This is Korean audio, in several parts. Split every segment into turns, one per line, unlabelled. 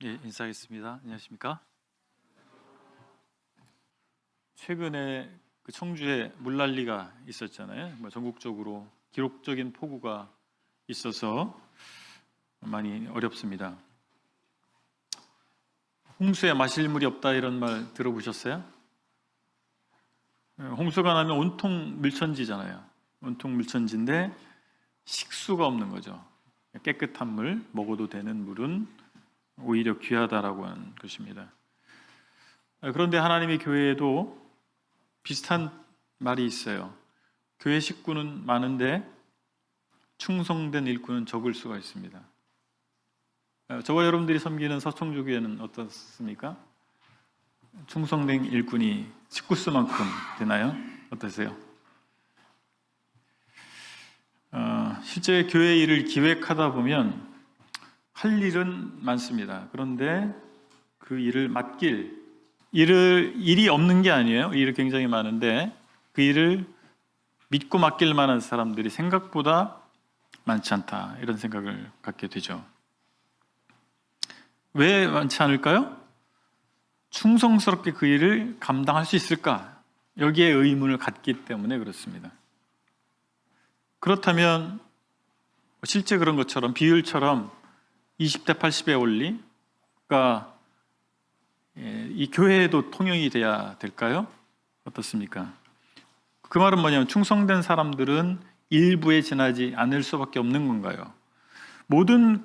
인사하겠습니다. 안녕하십니까? 최근에 그 청주에 물난리가 있었잖아요. 전국적으로 기록적인 폭우가 있어서 많이 어렵습니다. 홍수에 마실 물이 없다 이런 말 들어보셨어요? 홍수가 나면 온통 물천지잖아요. 온통 물천지인데 식수가 없는 거죠. 깨끗한 물, 먹어도 되는 물은 오히려 귀하다라고 하는 것입니다. 그런데 하나님의 교회에도 비슷한 말이 있어요. 교회 식구는 많은데 충성된 일꾼은 적을 수가 있습니다. 저와 여러분들이 섬기는 서청주 교회는 어떻습니까? 충성된 일꾼이 식구수만큼 되나요? 어떠세요? 실제 교회 일을 기획하다 보면 할 일은 많습니다. 그런데 그 일을 맡길 일이 없는 게 아니에요. 일이 굉장히 많은데 그 일을 믿고 맡길 만한 사람들이 생각보다 많지 않다, 이런 생각을 갖게 되죠. 왜 많지 않을까요? 충성스럽게 그 일을 감당할 수 있을까? 여기에 의문을 갖기 때문에 그렇습니다. 그렇다면 실제 그런 것처럼, 비율처럼 20대 80의 원리가 이 교회에도 통용이 돼야 될까요? 어떻습니까? 그 말은 뭐냐면 충성된 사람들은 일부에 지나지 않을 수밖에 없는 건가요? 모든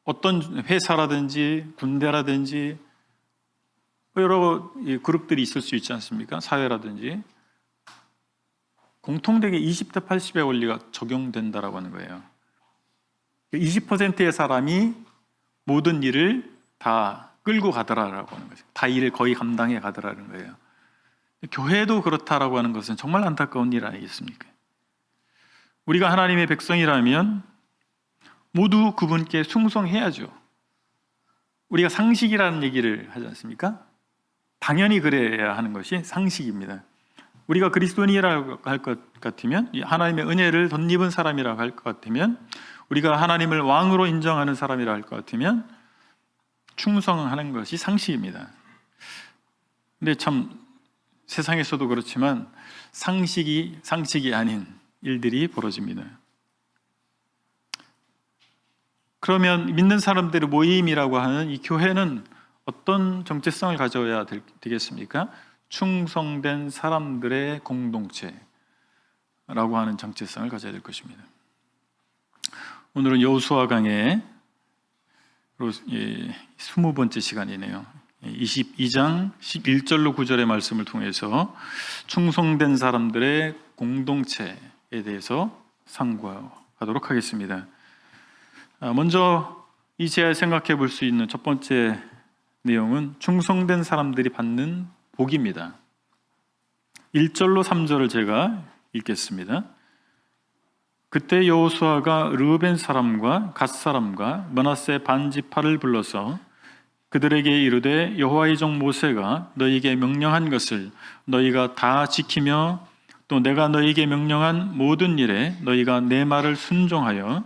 어떤 회사라든지 군대라든지 여러 그룹들이 있을 수 있지 않습니까? 사회라든지 공통되게 20대 80의 원리가 적용된다라고 하는 거예요. 20%의 사람이 모든 일을 다 끌고 가더라라고 하는 거죠. 다 일을 거의 감당해 가더라는 거예요. 교회도 그렇다라고 하는 것은 정말 안타까운 일 아니겠습니까? 우리가 하나님의 백성이라면 모두 그분께 충성해야죠. 우리가 상식이라는 얘기를 하지 않습니까? 당연히 그래야 하는 것이 상식입니다. 우리가 그리스도인이라고 할 것 같으면, 하나님의 은혜를 덧입은 사람이라고 할 것 같으면, 우리가 하나님을 왕으로 인정하는 사람이라고 할 것 같으면 충성하는 것이 상식입니다. 근데 참 세상에서도 그렇지만 상식이 아닌 일들이 벌어집니다. 그러면 믿는 사람들의 모임이라고 하는 이 교회는 어떤 정체성을 가져야 되겠습니까? 충성된 사람들의 공동체라고 하는 정체성을 가져야 될 것입니다. 오늘은 여호수아 강의 20번째 시간이네요. 22장 11절로 9절의 말씀을 통해서 충성된 사람들의 공동체에 대해서 상고하도록 하겠습니다. 먼저 이제 생각해 볼 수 있는 첫 번째 내용은 충성된 사람들이 받는 복입니다. 1절로 3절을 제가 읽겠습니다. 그때 여호수아가 르우벤 사람과 갓 사람과 므낫세 반 지파를 불러서 그들에게 이르되 여호와의 종 모세가 너희에게 명령한 것을 너희가 다 지키며 또 내가 너희에게 명령한 모든 일에 너희가 내 말을 순종하여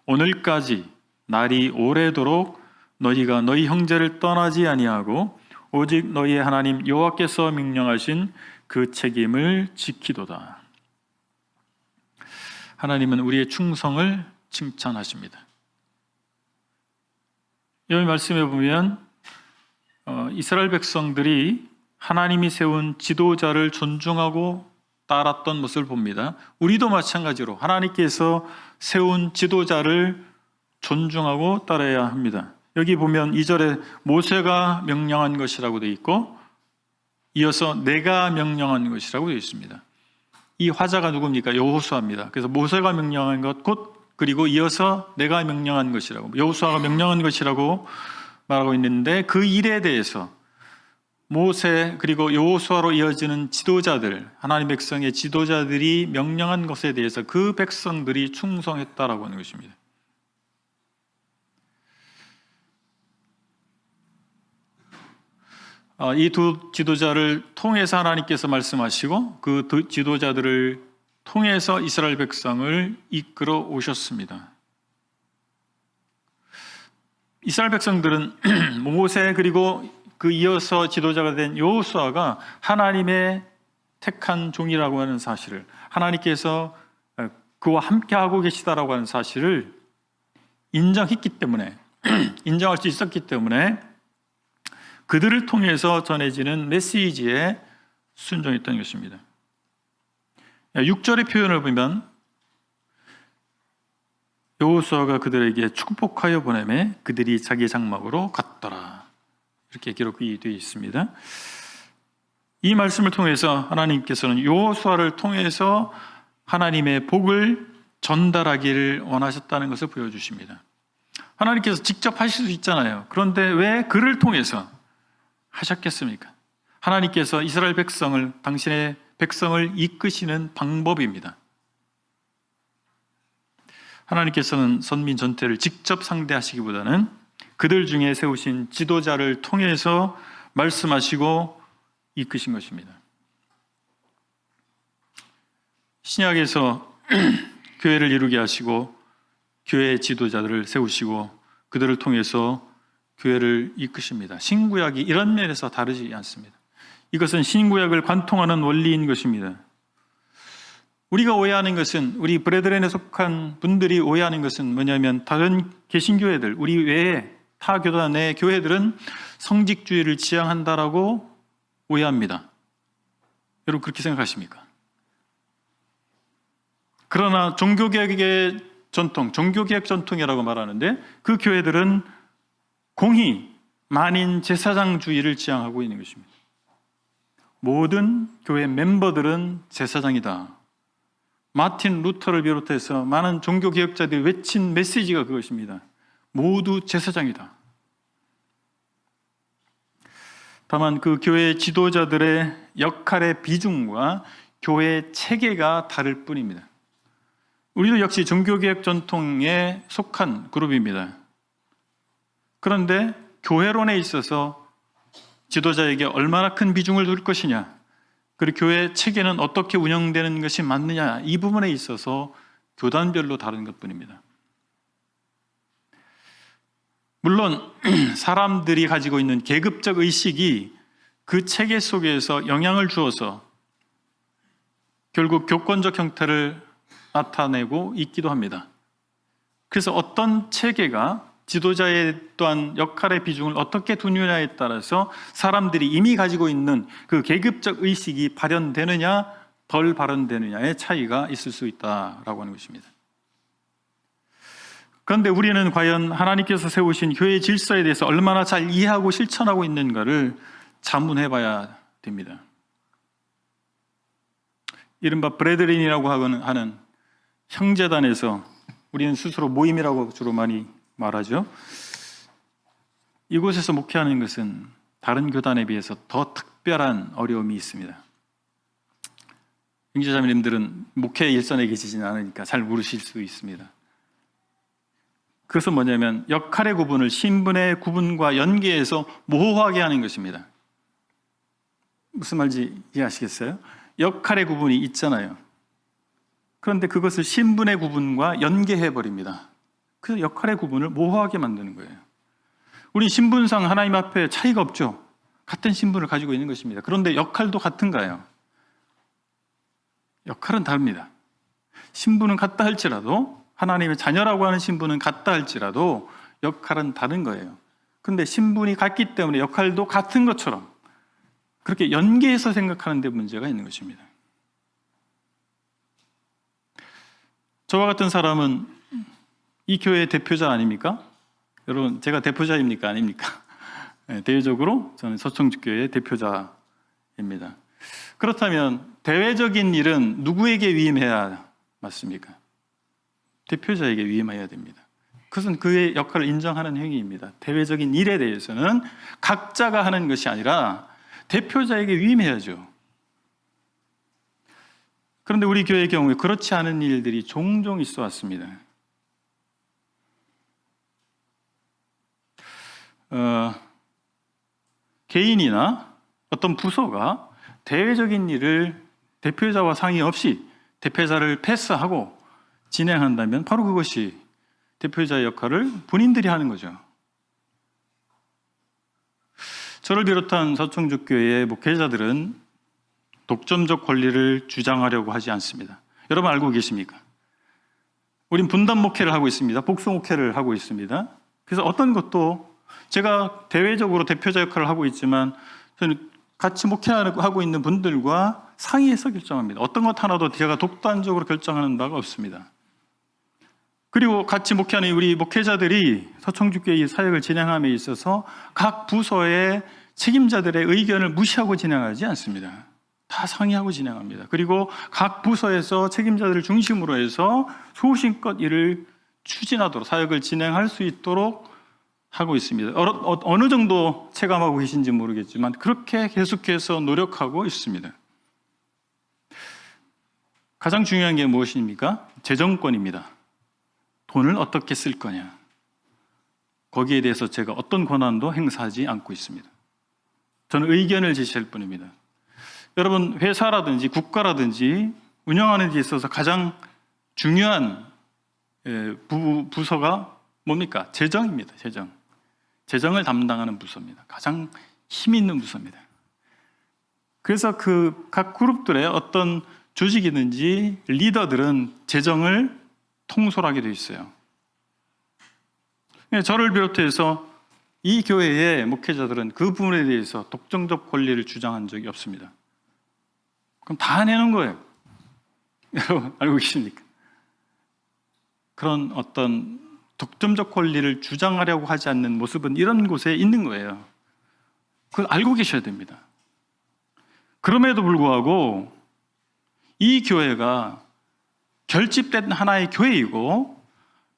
오늘까지 날이 오래도록 너희가 너희 형제를 떠나지 아니하고 오직 너희의 하나님 여호와께서 명령하신 그 책임을 지키도다. 하나님은 우리의 충성을 칭찬하십니다. 여기 말씀해 보면 이스라엘 백성들이 하나님이 세운 지도자를 존중하고 따랐던 모습을 봅니다. 우리도 마찬가지로 하나님께서 세운 지도자를 존중하고 따라야 합니다. 여기 보면 2절에 모세가 명령한 것이라고 되어 있고 이어서 내가 명령한 것이라고 되어 있습니다. 이 화자가 누굽니까? 여호수아입니다. 그래서 모세가 명령한 것 그리고 이어서 내가 명령한 것이라고, 여호수아가 명령한 것이라고 말하고 있는데 그 일에 대해서 모세 그리고 여호수아로 이어지는 지도자들, 하나님 백성의 지도자들이 명령한 것에 대해서 그 백성들이 충성했다라고 하는 것입니다. 이 두 지도자를 통해서 하나님께서 말씀하시고 그 두 지도자들을 통해서 이스라엘 백성을 이끌어 오셨습니다. 이스라엘 백성들은 모세 그리고 그 이어서 지도자가 된 여호수아가 하나님의 택한 종이라고 하는 사실을, 하나님께서 그와 함께하고 계시다라고 하는 사실을 인정했기 때문에 인정할 수 있었기 때문에 그들을 통해서 전해지는 메시지에 순종했던 것입니다. 6절의 표현을 보면 여호수아가 그들에게 축복하여 보내매 그들이 자기 장막으로 갔더라, 이렇게 기록이 되어 있습니다. 이 말씀을 통해서 하나님께서는 여호수아를 통해서 하나님의 복을 전달하기를 원하셨다는 것을 보여주십니다. 하나님께서 직접 하실 수 있잖아요. 그런데 왜 그를 통해서 하셨겠습니까? 하나님께서 이스라엘 백성을, 당신의 백성을 이끄시는 방법입니다. 하나님께서는 선민 전체를 직접 상대하시기보다는 그들 중에 세우신 지도자를 통해서 말씀하시고 이끄신 것입니다. 신약에서 교회를 이루게 하시고 교회의 지도자들을 세우시고 그들을 통해서 교회를 이끄십니다. 신구약이 이런 면에서 다르지 않습니다. 이것은 신구약을 관통하는 원리인 것입니다. 우리가 오해하는 것은, 우리 브레드렌에 속한 분들이 오해하는 것은 뭐냐면, 다른 개신교회들, 우리 외에 타 교단 내 교회들은 성직주의를 지향한다라고 오해합니다. 여러분 그렇게 생각하십니까? 그러나 종교개혁의 전통, 종교개혁 전통이라고 말하는데 그 교회들은 공히 만인 제사장주의를 지향하고 있는 것입니다. 모든 교회 멤버들은 제사장이다. 마틴 루터를 비롯해서 많은 종교개혁자들이 외친 메시지가 그것입니다. 모두 제사장이다. 다만 그 교회 지도자들의 역할의 비중과 교회의 체계가 다를 뿐입니다. 우리도 역시 종교개혁 전통에 속한 그룹입니다. 그런데 교회론에 있어서 지도자에게 얼마나 큰 비중을 둘 것이냐, 그리고 교회 체계는 어떻게 운영되는 것이 맞느냐, 이 부분에 있어서 교단별로 다른 것뿐입니다. 물론 사람들이 가지고 있는 계급적 의식이 그 체계 속에서 영향을 주어서 결국 교권적 형태를 나타내고 있기도 합니다. 그래서 어떤 체계가 지도자의 또한 역할의 비중을 어떻게 두느냐에 따라서 사람들이 이미 가지고 있는 그 계급적 의식이 발현되느냐 덜 발현되느냐의 차이가 있을 수 있다라고 하는 것입니다. 그런데 우리는 과연 하나님께서 세우신 교회의 질서에 대해서 얼마나 잘 이해하고 실천하고 있는가를 자문해 봐야 됩니다. 이른바 브레드린이라고 하는 형제단에서, 우리는 스스로 모임이라고 주로 많이 말하죠. 이곳에서 목회하는 것은 다른 교단에 비해서 더 특별한 어려움이 있습니다. 형제자매님들은 목회 일선에 계시지는 않으니까 잘 모르실 수 있습니다. 그것은 뭐냐면 역할의 구분을 신분의 구분과 연계해서 모호하게 하는 것입니다. 무슨 말인지 이해하시겠어요? 역할의 구분이 있잖아요. 그런데 그것을 신분의 구분과 연계해버립니다. 그래서 역할의 구분을 모호하게 만드는 거예요. 우리 신분상 하나님 앞에 차이가 없죠. 같은 신분을 가지고 있는 것입니다. 그런데 역할도 같은가요? 역할은 다릅니다. 신분은 같다 할지라도, 하나님의 자녀라고 하는 신분은 같다 할지라도 역할은 다른 거예요. 그런데 신분이 같기 때문에 역할도 같은 것처럼 그렇게 연계해서 생각하는 데 문제가 있는 것입니다. 저와 같은 사람은 이 교회의 대표자 아닙니까? 여러분, 제가 대표자입니까? 아닙니까? 네, 대외적으로 저는 서청주교회의 대표자입니다. 그렇다면 대외적인 일은 누구에게 위임해야 맞습니까? 대표자에게 위임해야 됩니다. 그것은 그의 역할을 인정하는 행위입니다. 대외적인 일에 대해서는 각자가 하는 것이 아니라 대표자에게 위임해야죠. 그런데 우리 교회의 경우에 그렇지 않은 일들이 종종 있어 왔습니다. 개인이나 어떤 부서가 대외적인 일을 대표자와 상의 없이 대표자를 패스하고 진행한다면 바로 그것이 대표자의 역할을 본인들이 하는 거죠. 저를 비롯한 서청주교회의 목회자들은 독점적 권리를 주장하려고 하지 않습니다. 여러분 알고 계십니까? 우린 분단 목회를 하고 있습니다. 복수 목회를 하고 있습니다. 그래서 어떤 것도 제가 대외적으로 대표자 역할을 하고 있지만 저는 같이 목회하고 있는 분들과 상의해서 결정합니다. 어떤 것 하나도 제가 독단적으로 결정하는 바가 없습니다. 그리고 같이 목회하는 우리 목회자들이 서청주교회 사역을 진행함에 있어서 각 부서의 책임자들의 의견을 무시하고 진행하지 않습니다. 다 상의하고 진행합니다. 그리고 각 부서에서 책임자들을 중심으로 해서 소신껏 일을 추진하도록 사역을 진행할 수 있도록 하고 있습니다. 어느 정도 체감하고 계신지 모르겠지만 그렇게 계속해서 노력하고 있습니다. 가장 중요한 게 무엇입니까? 재정권입니다. 돈을 어떻게 쓸 거냐. 거기에 대해서 제가 어떤 권한도 행사하지 않고 있습니다. 저는 의견을 제시할 뿐입니다. 여러분, 회사라든지 국가라든지 운영하는 데 있어서 가장 중요한 부서가 뭡니까? 재정입니다. 재정을 담당하는 부서입니다. 가장 힘 있는 부서입니다. 그래서 그 각 그룹들의 어떤 조직이든지 리더들은 재정을 통솔하게 되어 있어요. 저를 비롯해서 이 교회의 목회자들은 그 부분에 대해서 독점적 권리를 주장한 적이 없습니다. 그럼 다 내는 거예요. 여러분 알고 계십니까? 그런 어떤 독점적 권리를 주장하려고 하지 않는 모습은 이런 곳에 있는 거예요. 그걸 알고 계셔야 됩니다. 그럼에도 불구하고 이 교회가 결집된 하나의 교회이고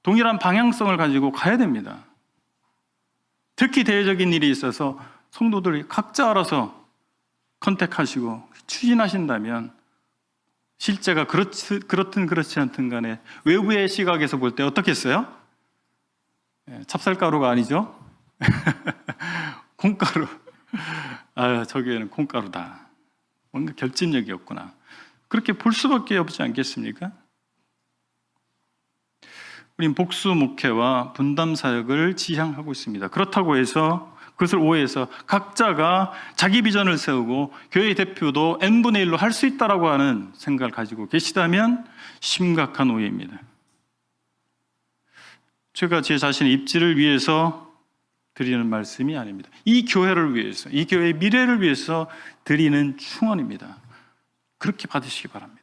동일한 방향성을 가지고 가야 됩니다. 특히 대외적인 일이 있어서 성도들이 각자 알아서 컨택하시고 추진하신다면 실제가 그렇든 그렇지 않든 간에 외부의 시각에서 볼 때 어떻겠어요? 찹쌀가루가 아니죠? 콩가루. 아, 저 교회는 콩가루다. 뭔가 결집력이 없구나. 그렇게 볼 수밖에 없지 않겠습니까? 우린 복수 목회와 분담 사역을 지향하고 있습니다. 그렇다고 해서 그것을 오해해서 각자가 자기 비전을 세우고 교회 대표도 n분의 1로 할 수 있다라고 하는 생각을 가지고 계시다면 심각한 오해입니다. 제가 제 자신의 입지를 위해서 드리는 말씀이 아닙니다. 이 교회를 위해서, 이 교회의 미래를 위해서 드리는 충언입니다. 그렇게 받으시기 바랍니다.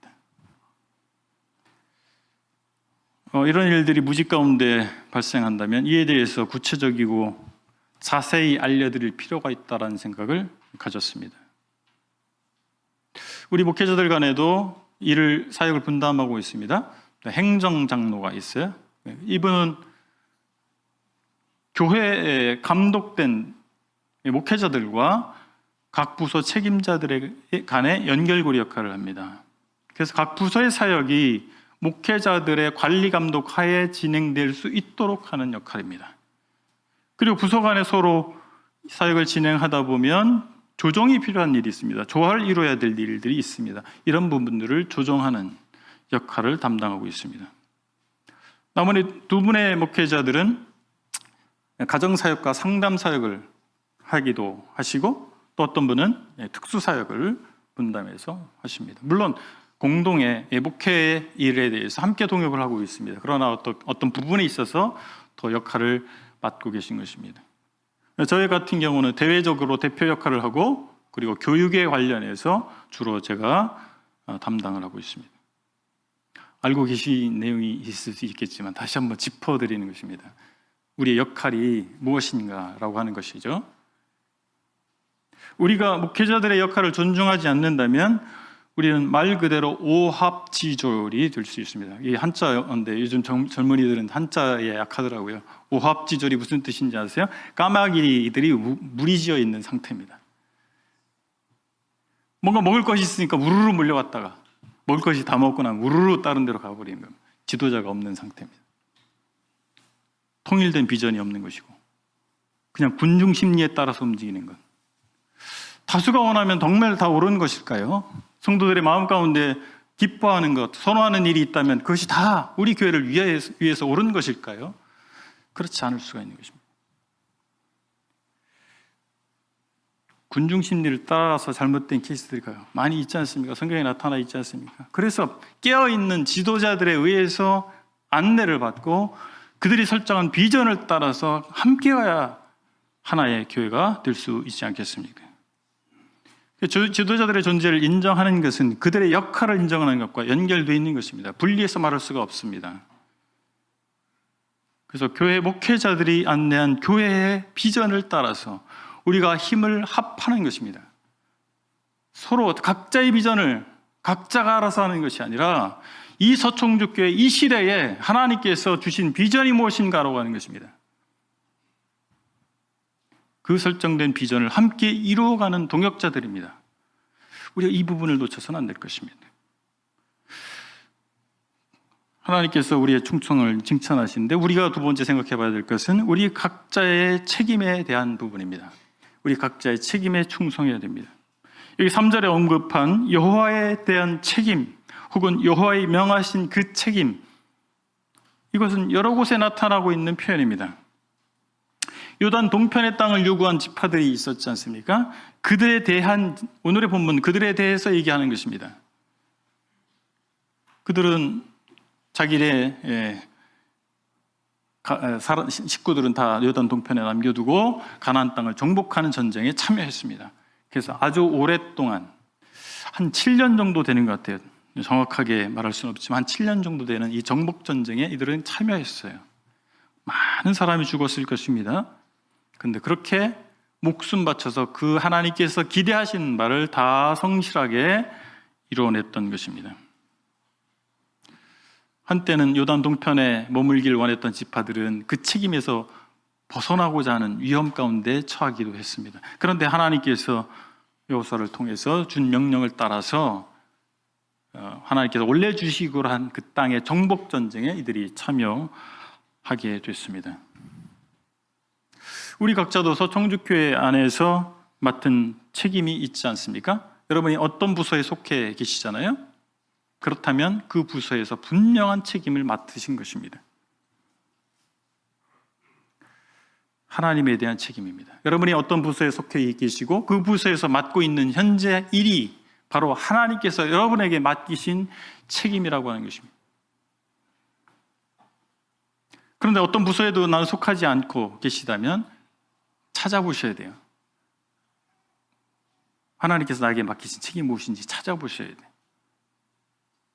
이런 일들이 무지 가운데 발생한다면 이에 대해서 구체적이고 자세히 알려드릴 필요가 있다는 생각을 가졌습니다. 우리 목회자들 간에도 사역을 분담하고 있습니다. 행정장로가 있어요. 이분은 교회에 감독된 목회자들과 각 부서 책임자들 간의 연결고리 역할을 합니다. 그래서 각 부서의 사역이 목회자들의 관리 감독 하에 진행될 수 있도록 하는 역할입니다. 그리고 부서 간에 서로 사역을 진행하다 보면 조정이 필요한 일이 있습니다. 조화를 이루어야 될 일들이 있습니다. 이런 부분들을 조정하는 역할을 담당하고 있습니다. 나머지 두 분의 목회자들은 가정사역과 상담사역을 하기도 하시고 또 어떤 분은 특수사역을 분담해서 하십니다. 물론 공동의 목회 일에 대해서 함께 동역을 하고 있습니다. 그러나 어떤 부분에 있어서 더 역할을 맡고 계신 것입니다. 저희 같은 경우는 대외적으로 대표 역할을 하고 그리고 교육에 관련해서 주로 제가 담당을 하고 있습니다. 알고 계신 내용이 있을 수 있겠지만 다시 한번 짚어드리는 것입니다. 우리의 역할이 무엇인가라고 하는 것이죠. 우리가 목회자들의 역할을 존중하지 않는다면 우리는 말 그대로 오합지졸이 될 수 있습니다. 이 한자인데 요즘 젊은이들은 한자에 약하더라고요. 오합지졸이 무슨 뜻인지 아세요? 까마귀들이 무리지어 있는 상태입니다. 뭔가 먹을 것이 있으니까 우르르 몰려왔다가 먹을 것이 다 먹고 나면 우르르 다른 데로 가버리는 겁니다. 지도자가 없는 상태입니다. 통일된 비전이 없는 것이고 그냥 군중 심리에 따라서 움직이는 것. 다수가 원하면 덕매를 다 오르는 것일까요? 성도들의 마음 가운데 기뻐하는 것, 선호하는 일이 있다면 그것이 다 우리 교회를 위해서 옳은 것일까요? 그렇지 않을 수가 있는 것입니다. 군중 심리를 따라서 잘못된 케이스들이 많이 있지 않습니까? 성경에 나타나 있지 않습니까? 그래서 깨어있는 지도자들에 의해서 안내를 받고 그들이 설정한 비전을 따라서 함께해야 하나의 교회가 될 수 있지 않겠습니까? 지도자들의 존재를 인정하는 것은 그들의 역할을 인정하는 것과 연결되어 있는 것입니다. 분리해서 말할 수가 없습니다. 그래서 교회 목회자들이 안내한 교회의 비전을 따라서 우리가 힘을 합하는 것입니다. 서로 각자의 비전을 각자가 알아서 하는 것이 아니라 이 서총주교회 이 시대에 하나님께서 주신 비전이 무엇인가라고 하는 것입니다. 그 설정된 비전을 함께 이루어가는 동역자들입니다. 우리가 이 부분을 놓쳐서는 안 될 것입니다. 하나님께서 우리의 충성을 칭찬하시는데 우리가 두 번째 생각해 봐야 될 것은 우리 각자의 책임에 대한 부분입니다. 우리 각자의 책임에 충성해야 됩니다. 여기 3절에 언급한 여호와에 대한 책임 혹은 여호와의 명하신 그 책임, 이것은 여러 곳에 나타나고 있는 표현입니다. 요단 동편의 땅을 요구한 지파들이 있었지 않습니까? 그들에 대한, 오늘의 본문 그들에 대해서 얘기하는 것입니다. 그들은 자기네 식구들은 다 요단 동편에 남겨두고 가나안 땅을 정복하는 전쟁에 참여했습니다. 그래서 아주 오랫동안 한 7년 정도 되는 것 같아요. 정확하게 말할 수는 없지만 한 7년 정도 되는 이 정복 전쟁에 이들은 참여했어요. 많은 사람이 죽었을 것입니다. 그런데 그렇게 목숨 바쳐서 그 하나님께서 기대하신 바를 다 성실하게 이루어냈던 것입니다. 한때는 요단 동편에 머물길 원했던 지파들은 그 책임에서 벗어나고자 하는 위험 가운데 처하기도 했습니다. 그런데 하나님께서 여호수아를 통해서 준 명령을 따라서 하나님께서 원래 주시기로 한 그 땅의 정복 전쟁에 이들이 참여하게 됐습니다. 우리 각자도 서청주교회 안에서 맡은 책임이 있지 않습니까? 여러분이 어떤 부서에 속해 계시잖아요? 그렇다면 그 부서에서 분명한 책임을 맡으신 것입니다. 하나님에 대한 책임입니다. 여러분이 어떤 부서에 속해 계시고 그 부서에서 맡고 있는 현재 일이 바로 하나님께서 여러분에게 맡기신 책임이라고 하는 것입니다. 그런데 어떤 부서에도 나는 속하지 않고 계시다면 찾아보셔야 돼요. 하나님께서 나에게 맡기신 책임이 무엇인지 찾아보셔야 돼요.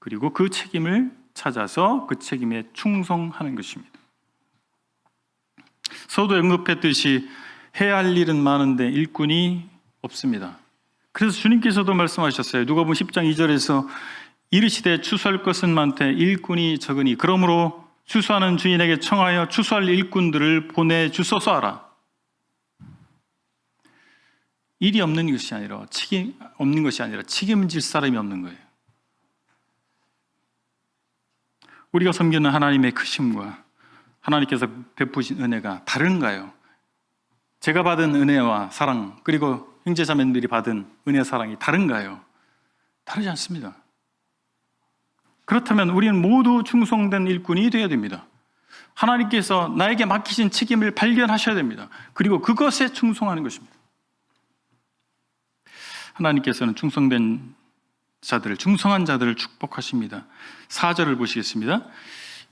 그리고 그 책임을 찾아서 그 책임에 충성하는 것입니다. 서도 언급했듯이 해야 할 일은 많은데 일꾼이 없습니다. 그래서 주님께서도 말씀하셨어요. 누가복음 10장 2절에서 이르시되 추수할 것은 많되 일꾼이 적으니 그러므로 추수하는 주인에게 청하여 추수할 일꾼들을 보내주소서 하라. 일이 없는 것이 아니라 책임질 사람이 없는 거예요. 우리가 섬기는 하나님의 크심과 하나님께서 베푸신 은혜가 다른가요? 제가 받은 은혜와 사랑, 그리고 형제자매들이 받은 은혜 사랑이 다른가요? 다르지 않습니다. 그렇다면 우리는 모두 충성된 일꾼이 되어야 됩니다. 하나님께서 나에게 맡기신 책임을 발견하셔야 됩니다. 그리고 그것에 충성하는 것입니다. 하나님께서는 충성한 자들을 축복하십니다. 4절을 보시겠습니다.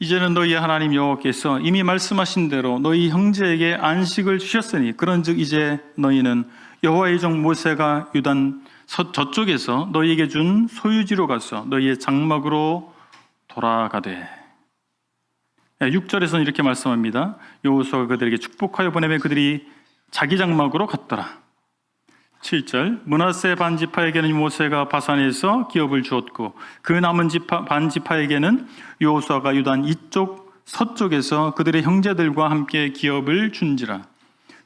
이제는 너희 하나님 여호와께서 이미 말씀하신 대로 너희 형제에게 안식을 주셨으니 그런즉 이제 너희는 여호와의 종 모세가 유단 저쪽에서 너희에게 준 소유지로 가서 너희의 장막으로 돌아가되. 6절에서는 이렇게 말씀합니다. 여호수아가 그들에게 축복하여 보내매 그들이 자기 장막으로 갔더라. 7절 므낫세 반지파에게는 모세가 바산에서 기업을 주었고 그 남은 반지파에게는 여호수아가 유단 이쪽 서쪽에서 그들의 형제들과 함께 기업을 준지라.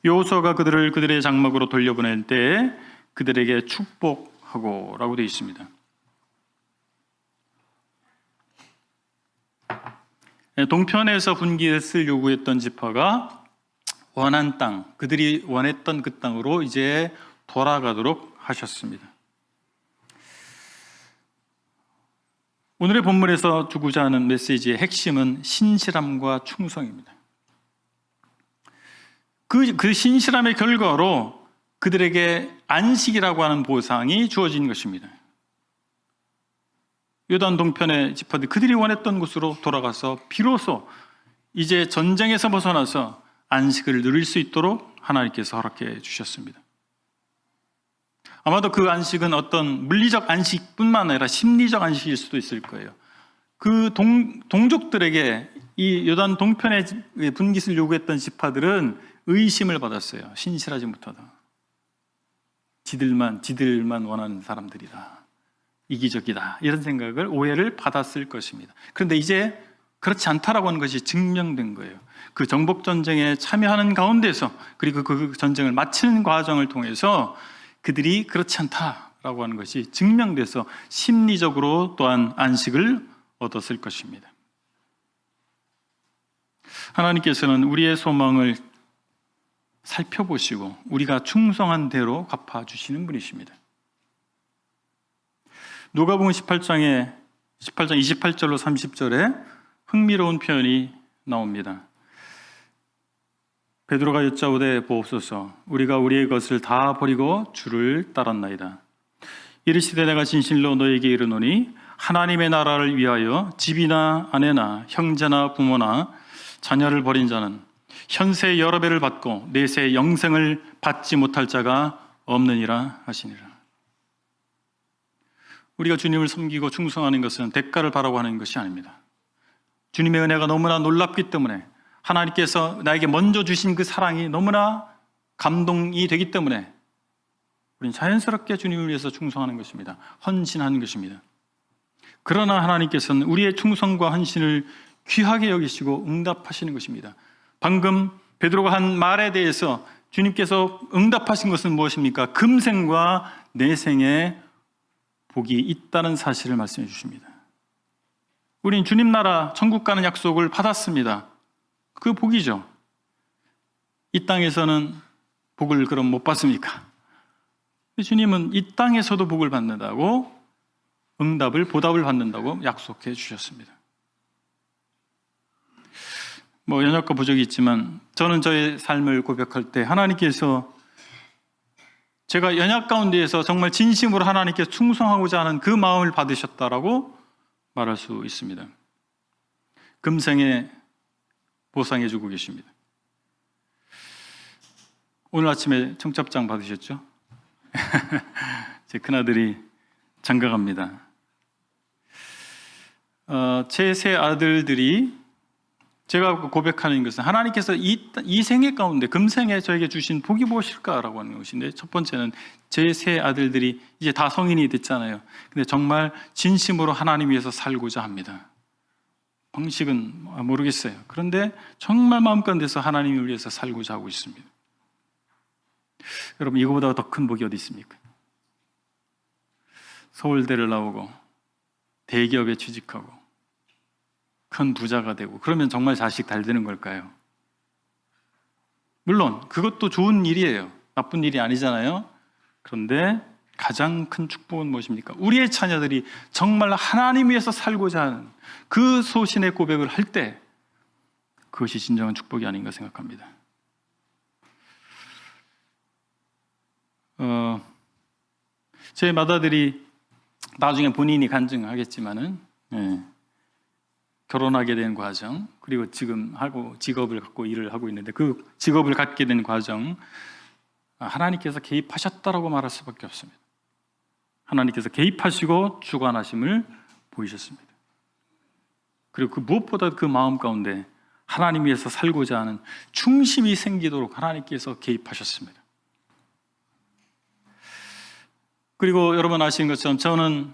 여호수아가 그들의 장막으로 돌려보낼 때에 그들에게 축복하고 라고 되어 있습니다. 동편에서 분깃을 요구했던 지파가 원한 땅, 그들이 원했던 그 땅으로 이제 돌아가도록 하셨습니다. 오늘의 본문에서 주고자 하는 메시지의 핵심은 신실함과 충성입니다. 그 신실함의 결과로 그들에게 안식이라고 하는 보상이 주어진 것입니다. 요단 동편의 지파들, 그들이 원했던 곳으로 돌아가서 비로소 이제 전쟁에서 벗어나서 안식을 누릴 수 있도록 하나님께서 허락해 주셨습니다. 아마도 그 안식은 어떤 물리적 안식뿐만 아니라 심리적 안식일 수도 있을 거예요. 그 동족들에게 이 요단 동편의 분깃을 요구했던 지파들은 의심을 받았어요. 신실하지 못하다. 지들만 원하는 사람들이다. 이기적이다. 이런 생각을, 오해를 받았을 것입니다. 그런데 이제 그렇지 않다라고 하는 것이 증명된 거예요. 그 정복전쟁에 참여하는 가운데서, 그리고 그 전쟁을 마치는 과정을 통해서 그들이 그렇지 않다라고 하는 것이 증명돼서 심리적으로 또한 안식을 얻었을 것입니다. 하나님께서는 우리의 소망을 살펴보시고 우리가 충성한 대로 갚아주시는 분이십니다. 누가복음 18장 28절로 30절에 흥미로운 표현이 나옵니다. 베드로가 여짜오되 보옵소서, 우리가 우리의 것을 다 버리고 주를 따랐나이다. 이르시되 내가 진실로 너에게 이르노니 하나님의 나라를 위하여 집이나 아내나 형제나 부모나 자녀를 버린 자는 현세 여러 배를 받고 내세 영생을 받지 못할 자가 없느니라 하시니라. 우리가 주님을 섬기고 충성하는 것은 대가를 바라고 하는 것이 아닙니다. 주님의 은혜가 너무나 놀랍기 때문에, 하나님께서 나에게 먼저 주신 그 사랑이 너무나 감동이 되기 때문에 우리는 자연스럽게 주님을 위해서 충성하는 것입니다. 헌신하는 것입니다. 그러나 하나님께서는 우리의 충성과 헌신을 귀하게 여기시고 응답하시는 것입니다. 방금 베드로가 한 말에 대해서 주님께서 응답하신 것은 무엇입니까? 금생과 내생에 복이 있다는 사실을 말씀해 주십니다. 우린 주님 나라 천국 가는 약속을 받았습니다. 그 복이죠. 이 땅에서는 복을 그럼 못 받습니까? 주님은 이 땅에서도 복을 받는다고, 보답을 받는다고 약속해 주셨습니다. 연약과 부족이 있지만 저는 저의 삶을 고백할 때 하나님께서 제가 연약 가운데에서 정말 진심으로 하나님께 충성하고자 하는 그 마음을 받으셨다라고 말할 수 있습니다. 금생에 보상해 주고 계십니다. 오늘 아침에 청첩장 받으셨죠? 제 큰아들이 장가갑니다. 제 세 아들들이, 제가 고백하는 것은 하나님께서 이 생애 가운데 금생에 저에게 주신 복이 무엇일까라고 하는 것인데, 첫 번째는 제 세 아들들이 이제 다 성인이 됐잖아요. 근데 정말 진심으로 하나님 위해서 살고자 합니다. 방식은 모르겠어요. 그런데 정말 마음가운데서 하나님을 위해서 살고자 하고 있습니다. 여러분, 이거보다 더 큰 복이 어디 있습니까? 서울대를 나오고 대기업에 취직하고 큰 부자가 되고, 그러면 정말 자식 잘 되는 걸까요? 물론 그것도 좋은 일이에요. 나쁜 일이 아니잖아요. 그런데 가장 큰 축복은 무엇입니까? 우리의 자녀들이 정말 하나님 위해서 살고자 하는 그 소신의 고백을 할 때, 그것이 진정한 축복이 아닌가 생각합니다. 제 맏아들이 나중에 본인이 간증하겠지만은, 결혼하게 된 과정, 그리고 지금 직업을 갖고 일을 하고 있는데, 그 직업을 갖게 된 과정, 하나님께서 개입하셨다라고 말할 수밖에 없습니다. 하나님께서 개입하시고 주관하심을 보이셨습니다. 그리고 무엇보다 그 마음 가운데 하나님 위해서 살고자 하는 충심이 생기도록 하나님께서 개입하셨습니다. 그리고 여러분 아시는 것처럼 저는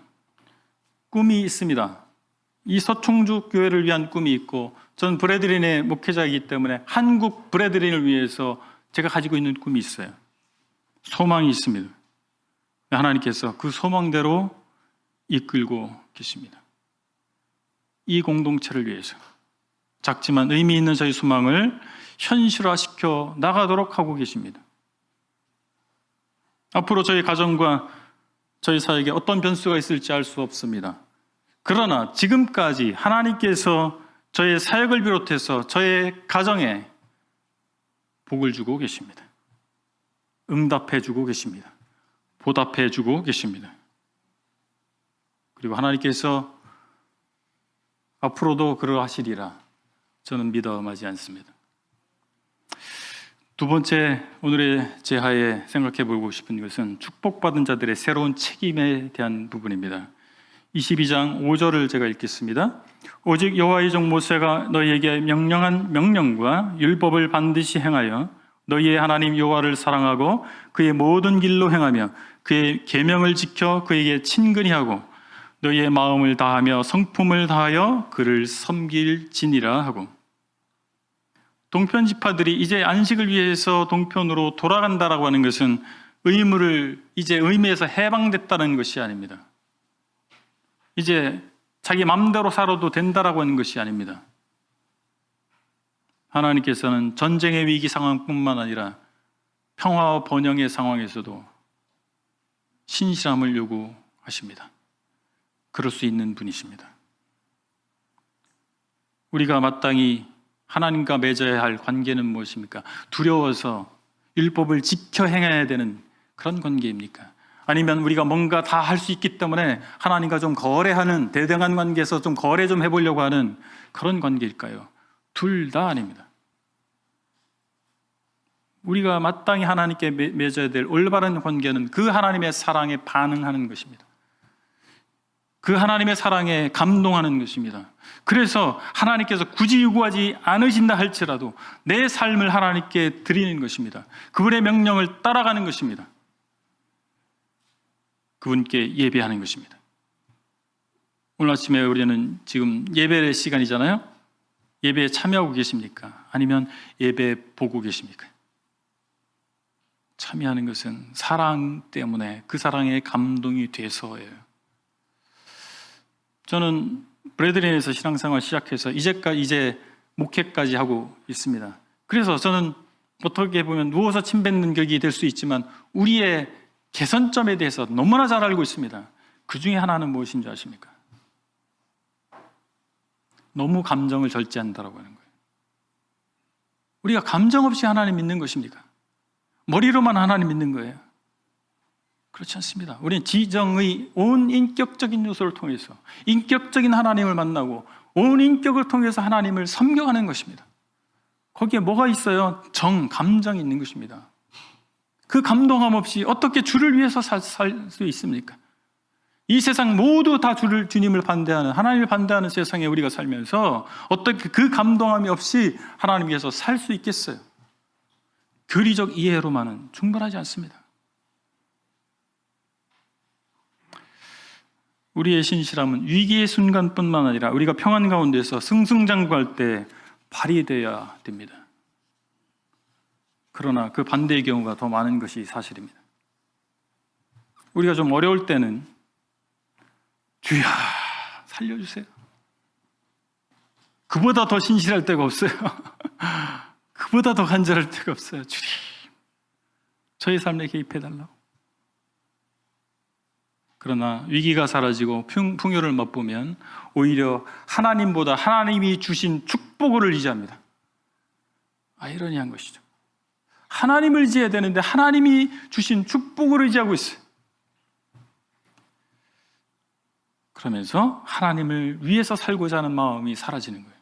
꿈이 있습니다. 이 서충주 교회를 위한 꿈이 있고, 저는 브레드린의 목회자이기 때문에 한국 브레드린을 위해서 제가 가지고 있는 꿈이 있어요. 소망이 있습니다. 하나님께서 그 소망대로 이끌고 계십니다. 이 공동체를 위해서 작지만 의미 있는 저희 소망을 현실화시켜 나가도록 하고 계십니다. 앞으로 저희 가정과 저희 사역에 어떤 변수가 있을지 알 수 없습니다. 그러나 지금까지 하나님께서 저의 사역을 비롯해서 저의 가정에 복을 주고 계십니다. 응답해 주고 계십니다. 보답해 주고 계십니다. 그리고 하나님께서 앞으로도 그러하시리라 저는 믿어 마지 않습니다. 두 번째, 오늘의 제하에 생각해 보고 싶은 것은 축복받은 자들의 새로운 책임에 대한 부분입니다. 22장 5절을 제가 읽겠습니다. 오직 여호와의 종 모세가 너희에게 명령한 명령과 율법을 반드시 행하여 너희의 하나님 여호와를 사랑하고 그의 모든 길로 행하며 그의 계명을 지켜 그에게 친근히 하고 너희의 마음을 다하며 성품을 다하여 그를 섬길지니라 하고, 동편 지파들이 이제 안식을 위해서 동편으로 돌아간다라고 하는 것은 의무를 이제 의무에서 해방됐다는 것이 아닙니다. 이제 자기 마음대로 살아도 된다라고 하는 것이 아닙니다. 하나님께서는 전쟁의 위기 상황뿐만 아니라 평화와 번영의 상황에서도 신실함을 요구하십니다. 그럴 수 있는 분이십니다. 우리가 마땅히 하나님과 맺어야 할 관계는 무엇입니까? 두려워서 율법을 지켜 행해야 되는 그런 관계입니까? 아니면 우리가 뭔가 다 할 수 있기 때문에 하나님과 좀 거래하는, 대등한 관계에서 좀 거래 좀 해보려고 하는 그런 관계일까요? 둘 다 아닙니다. 우리가 마땅히 하나님께 맺어야 될 올바른 관계는 그 하나님의 사랑에 반응하는 것입니다. 그 하나님의 사랑에 감동하는 것입니다. 그래서 하나님께서 굳이 요구하지 않으신다 할지라도 내 삶을 하나님께 드리는 것입니다. 그분의 명령을 따라가는 것입니다. 그분께 예배하는 것입니다. 오늘 아침에 우리는 지금 예배의 시간이잖아요. 예배에 참여하고 계십니까? 아니면 예배 보고 계십니까? 참여하는 것은 사랑 때문에, 그 사랑에 감동이 돼서예요. 저는 브래드린에서 신앙생활 시작해서 이제 목회까지 하고 있습니다. 그래서 저는 어떻게 보면 누워서 침 뱉는 격이 될 수 있지만 우리의 개선점에 대해서 너무나 잘 알고 있습니다. 그 중에 하나는 무엇인 줄 아십니까? 너무 감정을 절제한다라고 하는 거예요. 우리가 감정 없이 하나님 믿는 것입니까? 머리로만 하나님 믿는 거예요. 그렇지 않습니다. 우리는 지정의 온 인격적인 요소를 통해서 인격적인 하나님을 만나고 온 인격을 통해서 하나님을 섬겨가는 것입니다. 거기에 뭐가 있어요? 감정이 있는 것입니다. 그 감동함 없이 어떻게 주를 위해서 살 수 있습니까? 이 세상 모두 다 주님을 반대하는, 하나님을 반대하는 세상에 우리가 살면서 어떻게 그 감동함이 없이 하나님 위해서 살 수 있겠어요? 교리적 이해로만은 충분하지 않습니다. 우리의 신실함은 위기의 순간뿐만 아니라 우리가 평안 가운데서 승승장구할 때 발휘되어야 됩니다. 그러나 그 반대의 경우가 더 많은 것이 사실입니다. 우리가 좀 어려울 때는 주야 살려주세요. 그보다 더 신실할 때가 없어요. 그보다 더 간절할 때가 없어요. 주님, 저희 삶에 개입해달라고. 그러나 위기가 사라지고 풍요를 맛보면 오히려 하나님보다 하나님이 주신 축복을 의지합니다. 아이러니한 것이죠. 하나님을 의지해야 되는데 하나님이 주신 축복을 의지하고 있어요. 그러면서 하나님을 위해서 살고자 하는 마음이 사라지는 거예요.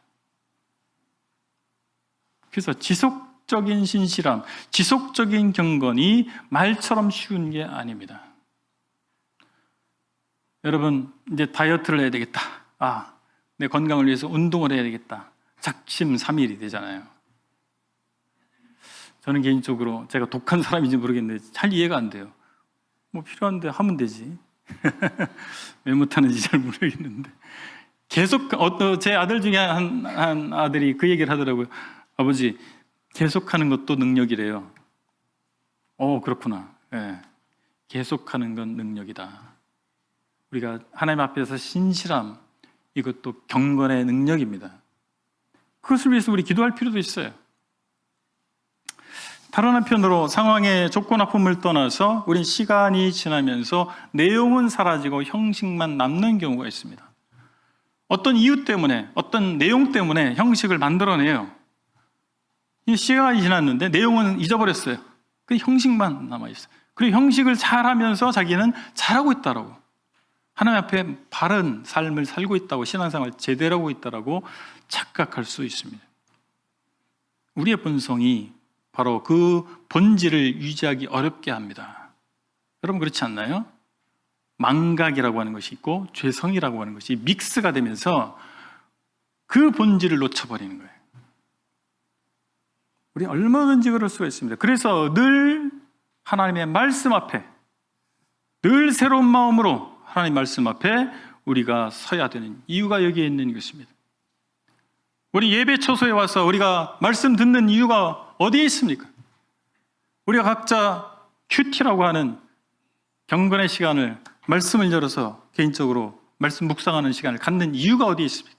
그래서 지속적인 신실함, 지속적인 경건이 말처럼 쉬운 게 아닙니다. 여러분, 이제 다이어트를 해야 되겠다. 내 건강을 위해서 운동을 해야 되겠다. 작심삼일이 되잖아요. 저는 개인적으로 제가 독한 사람인지 모르겠는데 잘 이해가 안 돼요. 뭐 필요한데 하면 되지. 왜 못하는지 잘 모르겠는데 계속 제 아들 중에 한 아들이 그 얘기를 하더라고요. 아버지, 계속하는 것도 능력이래요. 그렇구나. 네. 계속하는 건 능력이다. 우리가 하나님 앞에서 신실함, 이것도 경건의 능력입니다. 그것을 위해서 우리 기도할 필요도 있어요. 다른 한편으로 상황의 조건화품을 떠나서 우린 시간이 지나면서 내용은 사라지고 형식만 남는 경우가 있습니다. 어떤 이유 때문에, 어떤 내용 때문에 형식을 만들어내요. 시간이 지났는데 내용은 잊어버렸어요.
그 형식만 남아있어요. 그리고 형식을 잘하면서 자기는 잘하고 있다라고, 하나님 앞에 바른 삶을 살고 있다고, 신앙생활 제대로 하고 있다라고 착각할 수 있습니다. 우리의 본성이 바로 그 본질을 유지하기 어렵게 합니다. 여러분 그렇지 않나요? 망각이라고 하는 것이 있고 죄성이라고 하는 것이 믹스가 되면서 그 본질을 놓쳐버리는 거예요. 우리 얼마든지 그럴 수가 있습니다. 그래서 늘 하나님의 말씀 앞에, 늘 새로운 마음으로 하나님 말씀 앞에 우리가 서야 되는 이유가 여기에 있는 것입니다. 우리 예배 초소에 와서 우리가 말씀 듣는 이유가 어디에 있습니까? 우리가 각자 큐티라고 하는 경건의 시간을, 말씀을 열어서 개인적으로 말씀 묵상하는 시간을 갖는 이유가 어디에 있습니까?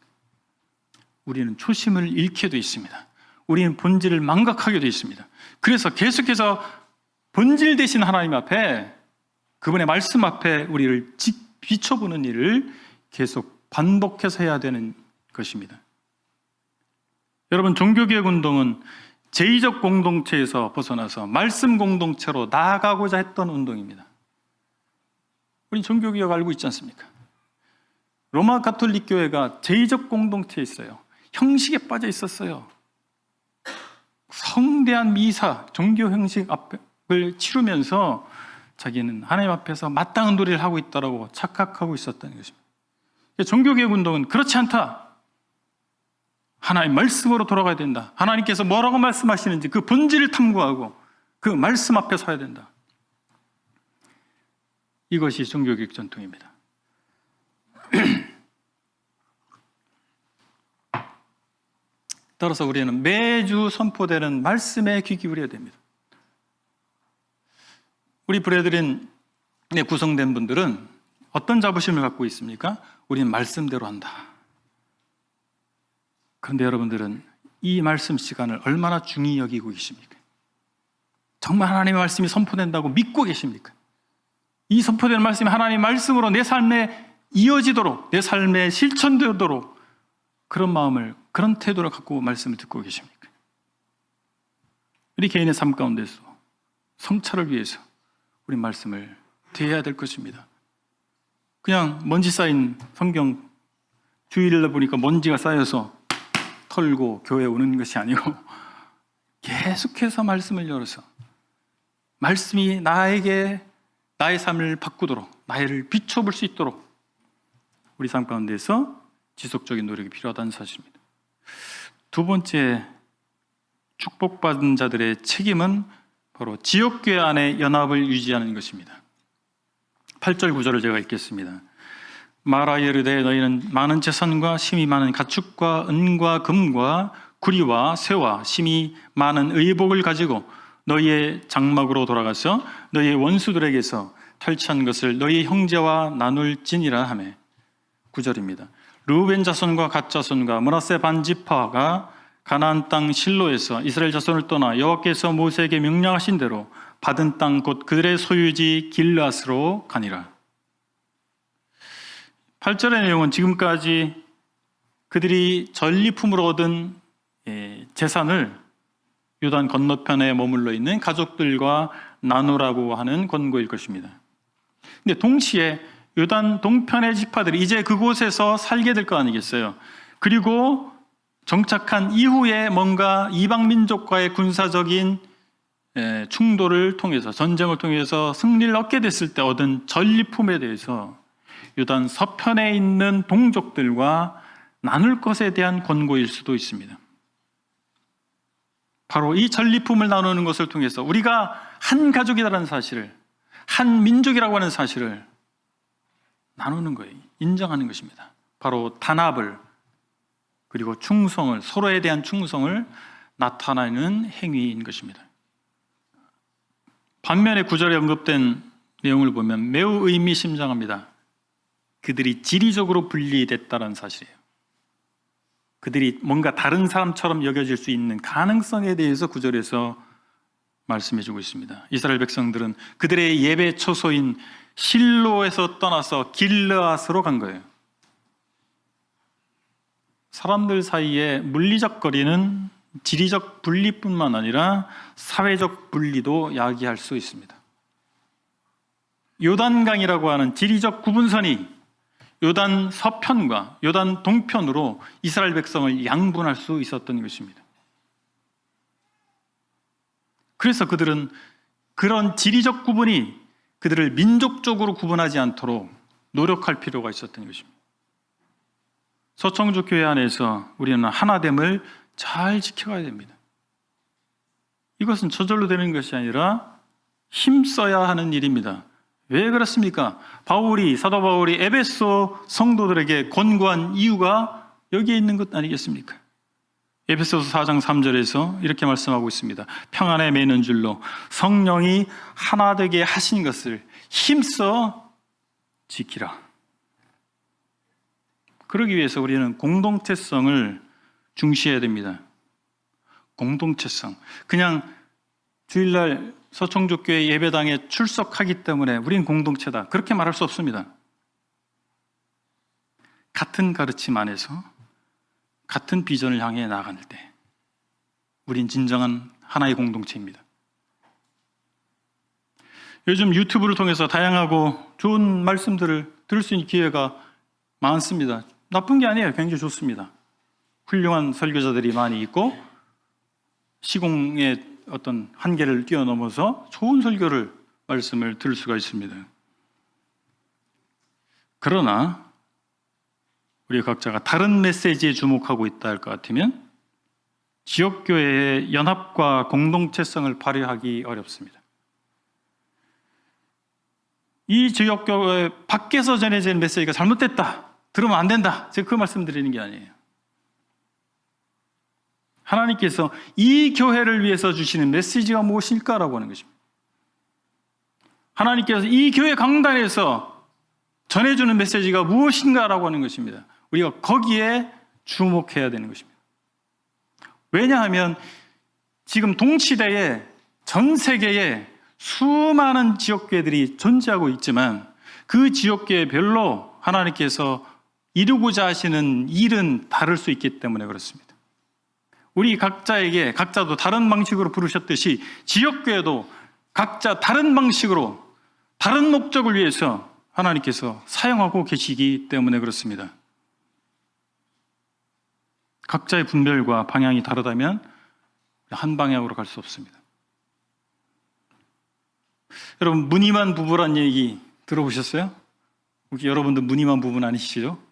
우리는 초심을 잃게 돼 있습니다. 우리는 본질을 망각하게 돼 있습니다. 그래서 계속해서 본질 되신 하나님 앞에, 그분의 말씀 앞에 우리를 비춰보는 일을 계속 반복해서 해야 되는 것입니다. 여러분, 종교개혁 운동은 제의적 공동체에서 벗어나서 말씀 공동체로 나아가고자 했던 운동입니다. 우리 종교개혁 알고 있지 않습니까? 로마 가톨릭 교회가 제의적 공동체에 있어요. 형식에 빠져 있었어요. 성대한 미사, 종교 형식 앞을 치르면서 자기는 하나님 앞에서 마땅한 도리를 하고 있다고 착각하고 있었다는 것입니다. 종교개혁 운동은 그렇지 않다. 하나님 말씀으로 돌아가야 된다. 하나님께서 뭐라고 말씀하시는지 그 본질을 탐구하고 그 말씀 앞에 서야 된다. 이것이 종교개혁 전통입니다. 따라서 우리는 매주 선포되는 말씀에 귀 기울여야 됩니다. 우리 브레드린에 구성된 분들은 어떤 자부심을 갖고 있습니까? 우리는 말씀대로 한다. 그런데 여러분들은 이 말씀 시간을 얼마나 중히 여기고 계십니까? 정말 하나님의 말씀이 선포된다고 믿고 계십니까? 이 선포되는 말씀이 하나님의 말씀으로 내 삶에 이어지도록, 내 삶에 실천되도록 그런 마음을, 그런 태도를 갖고 말씀을 듣고 계십니까? 우리 개인의 삶 가운데서 성찰을 위해서 우리 말씀을 대해야 될 것입니다. 그냥 먼지 쌓인 성경 주일날 보니까 먼지가 쌓여서 털고 교회에 오는 것이 아니고 계속해서 말씀을 열어서 말씀이 나에게 나의 삶을 바꾸도록, 나를 비춰볼 수 있도록 우리 삶 가운데서 지속적인 노력이 필요하다는 사실입니다. 두 번째, 축복받은 자들의 책임은 바로 지역교회 안에 연합을 유지하는 것입니다. 8절 9절을 제가 읽겠습니다. 말하여 이르되 너희는 많은 재산과 심히 많은 가축과 은과 금과 구리와 쇠와 심히 많은 의복을 가지고 너희의 장막으로 돌아가서 너희의 원수들에게서 탈취한 것을 너희 형제와 나눌지니라 하매. 9절입니다. 르우벤 자손과 갓 자손과 므낫세 반지파가 가나안 땅 실로에서 이스라엘 자손을 떠나 여호와께서 모세에게 명령하신 대로 받은 땅 곧 그들의 소유지 길르앗으로 가니라. 8절의 내용은 지금까지 그들이 전리품으로 얻은 재산을 요단 건너편에 머물러 있는 가족들과 나누라고 하는 권고일 것입니다. 근데 동시에 요단 동편의 지파들이 이제 그곳에서 살게 될 거 아니겠어요? 그리고 정착한 이후에 뭔가 이방 민족과의 군사적인 충돌을 통해서, 전쟁을 통해서 승리를 얻게 됐을 때 얻은 전리품에 대해서 요단 서편에 있는 동족들과 나눌 것에 대한 권고일 수도 있습니다. 바로 이 전리품을 나누는 것을 통해서 우리가 한 가족이라는 사실을, 한 민족이라고 하는 사실을 나누는 거예요. 인정하는 것입니다. 바로 단합을, 그리고 충성을, 서로에 대한 충성을 나타내는 행위인 것입니다. 반면에 9절에 언급된 내용을 보면 매우 의미심장합니다. 그들이 지리적으로 분리됐다는 사실이에요. 그들이 뭔가 다른 사람처럼 여겨질 수 있는 가능성에 대해서 9절에서 말씀해 주고 있습니다. 이스라엘 백성들은 그들의 예배 초소인 실로에서 떠나서 길르앗으로 간 거예요. 사람들 사이에 물리적 거리는 지리적 분리뿐만 아니라 사회적 분리도 야기할 수 있습니다. 요단강이라고 하는 지리적 구분선이 요단 서편과 요단 동편으로 이스라엘 백성을 양분할 수 있었던 것입니다. 그래서 그들은 그런 지리적 구분이 그들을 민족적으로 구분하지 않도록 노력할 필요가 있었던 것입니다. 서청주 교회 안에서 우리는 하나됨을 잘 지켜가야 됩니다. 이것은 저절로 되는 것이 아니라 힘써야 하는 일입니다. 왜 그렇습니까? 사도 바울이 에베소 성도들에게 권고한 이유가 여기에 있는 것 아니겠습니까? 에베소서 4장 3절에서 이렇게 말씀하고 있습니다. 평안에 매는 줄로 성령이 하나 되게 하신 것을 힘써 지키라. 그러기 위해서 우리는 공동체성을 중시해야 됩니다. 공동체성. 그냥 주일날 서청주교회 예배당에 출석하기 때문에 우린 공동체다. 그렇게 말할 수 없습니다. 같은 가르침 안에서 같은 비전을 향해 나아갈 때 우린 진정한 하나의 공동체입니다. 요즘 유튜브를 통해서 다양하고 좋은 말씀들을 들을 수 있는 기회가 많습니다. 나쁜 게 아니에요. 굉장히 좋습니다. 훌륭한 설교자들이 많이 있고 시공의 어떤 한계를 뛰어넘어서 좋은 말씀을 들을 수가 있습니다. 그러나 우리 각자가 다른 메시지에 주목하고 있다 할 것 같으면 지역교회의 연합과 공동체성을 발휘하기 어렵습니다. 이 지역교회 밖에서 전해지는 메시지가 잘못됐다, 들으면 안 된다, 제가 그 말씀 드리는 게 아니에요. 하나님께서 이 교회를 위해서 주시는 메시지가 무엇일까라고 하는 것입니다. 하나님께서 이 교회 강단에서 전해주는 메시지가 무엇인가라고 하는 것입니다. 우리가 거기에 주목해야 되는 것입니다. 왜냐하면 지금 동시대에 전 세계에 수많은 지역교회들이 존재하고 있지만 그 지역교회별로 하나님께서 이루고자 하시는 일은 다를 수 있기 때문에 그렇습니다. 우리 각자도 다른 방식으로 부르셨듯이 지역교회도 각자 다른 방식으로 다른 목적을 위해서 하나님께서 사용하고 계시기 때문에 그렇습니다. 각자의 분별과 방향이 다르다면 한 방향으로 갈 수 없습니다. 여러분, 무늬만 부부란 얘기 들어보셨어요? 혹시 여러분들 무늬만 부부는 아니시죠?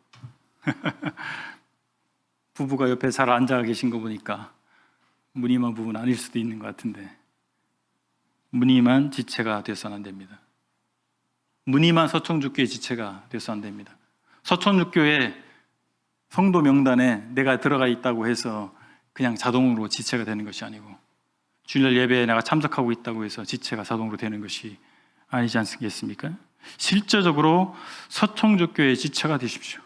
부부가 옆에 잘 앉아 계신 거 보니까 무늬만 부부는 아닐 수도 있는 것 같은데, 무늬만 지체가 되어서는 안 됩니다. 무늬만 서청주교회 지체가 되어서는 안 됩니다. 서청주교회 성도 명단에 내가 들어가 있다고 해서 그냥 자동으로 지체가 되는 것이 아니고, 주일날 예배에 내가 참석하고 있다고 해서 지체가 자동으로 되는 것이 아니지 않겠습니까? 실제적으로 서청주교회의 지체가 되십시오.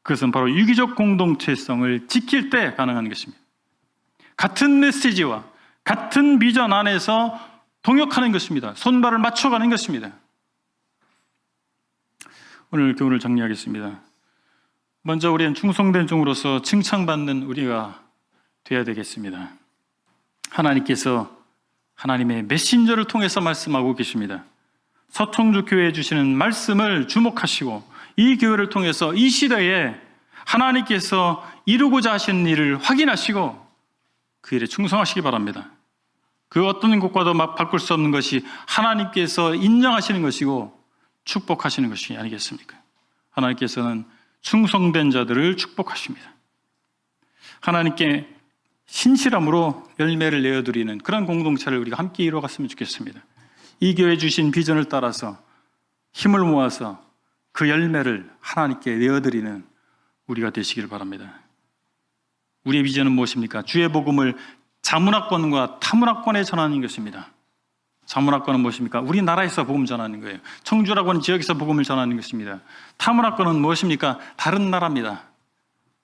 그것은 바로 유기적 공동체성을 지킬 때 가능한 것입니다. 같은 메시지와 같은 비전 안에서 동역하는 것입니다. 손발을 맞춰가는 것입니다. 오늘 교훈을 정리하겠습니다. 먼저 우리는 충성된 종으로서 칭찬받는 우리가 되어야 되겠습니다. 하나님께서 하나님의 메신저를 통해서 말씀하고 계십니다. 서청주 교회에 주시는 말씀을 주목하시고 이 교회를 통해서 이 시대에 하나님께서 이루고자 하시는 일을 확인하시고 그 일에 충성하시기 바랍니다. 그 어떤 것과도 바꿀 수 없는 것이 하나님께서 인정하시는 것이고 축복하시는 것이 아니겠습니까? 하나님께서는 충성된 자들을 축복하십니다. 하나님께 신실함으로 열매를 내어드리는 그런 공동체를 우리가 함께 이루어갔으면 좋겠습니다. 이 교회 주신 비전을 따라서 힘을 모아서 그 열매를 하나님께 내어드리는 우리가 되시기를 바랍니다. 우리의 비전은 무엇입니까? 주의 복음을 자문화권과 타문화권에 전하는 것입니다. 자문화권은 무엇입니까? 우리나라에서 복음 전하는 거예요. 청주라고 하는 지역에서 복음을 전하는 것입니다. 타문화권은 무엇입니까? 다른 나라입니다.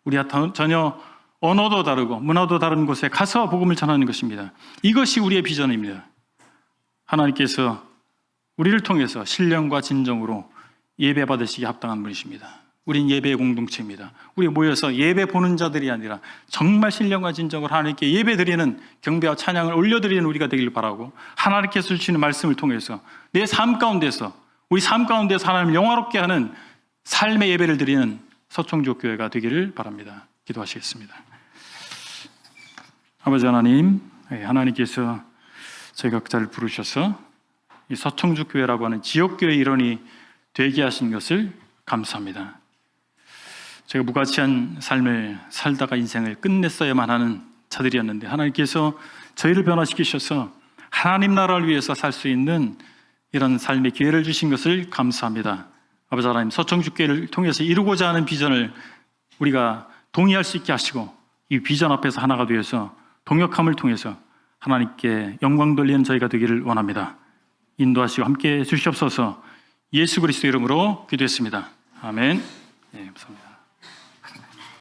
우리가 전혀 언어도 다르고 문화도 다른 곳에 가서 복음을 전하는 것입니다. 이것이 우리의 비전입니다. 하나님께서 우리를 통해서 신령과 진정으로 예배받으시기 합당한 분이십니다. 우린 예배의 공동체입니다. 우리 모여서 예배 보는 자들이 아니라 정말 신령과 진정으로 하나님께 예배 드리는 경배와 찬양을 올려드리는 우리가 되길 바라고, 하나님께서 주시는 말씀을 통해서 내 삶 가운데서, 우리 삶 가운데서 하나님을 영화롭게 하는 삶의 예배를 드리는 서청주 교회가 되기를 바랍니다. 기도하시겠습니다. 아버지 하나님, 하나님께서 저희 각자를 부르셔서 이 서청주 교회라고 하는 지역교회 일원이 되게 하신 것을 감사합니다. 제가 무가치한 삶을 살다가 인생을 끝냈어야만 하는 자들이었는데 하나님께서 저희를 변화시키셔서 하나님 나라를 위해서 살 수 있는 이런 삶의 기회를 주신 것을 감사합니다. 아버지 하나님, 서청주교회를 통해서 이루고자 하는 비전을 우리가 동의할 수 있게 하시고 이 비전 앞에서 하나가 되어서 동역함을 통해서 하나님께 영광 돌리는 저희가 되기를 원합니다. 인도하시고 함께해 주시옵소서. 예수 그리스도 이름으로 기도했습니다. 아멘. 네, 감사합니다.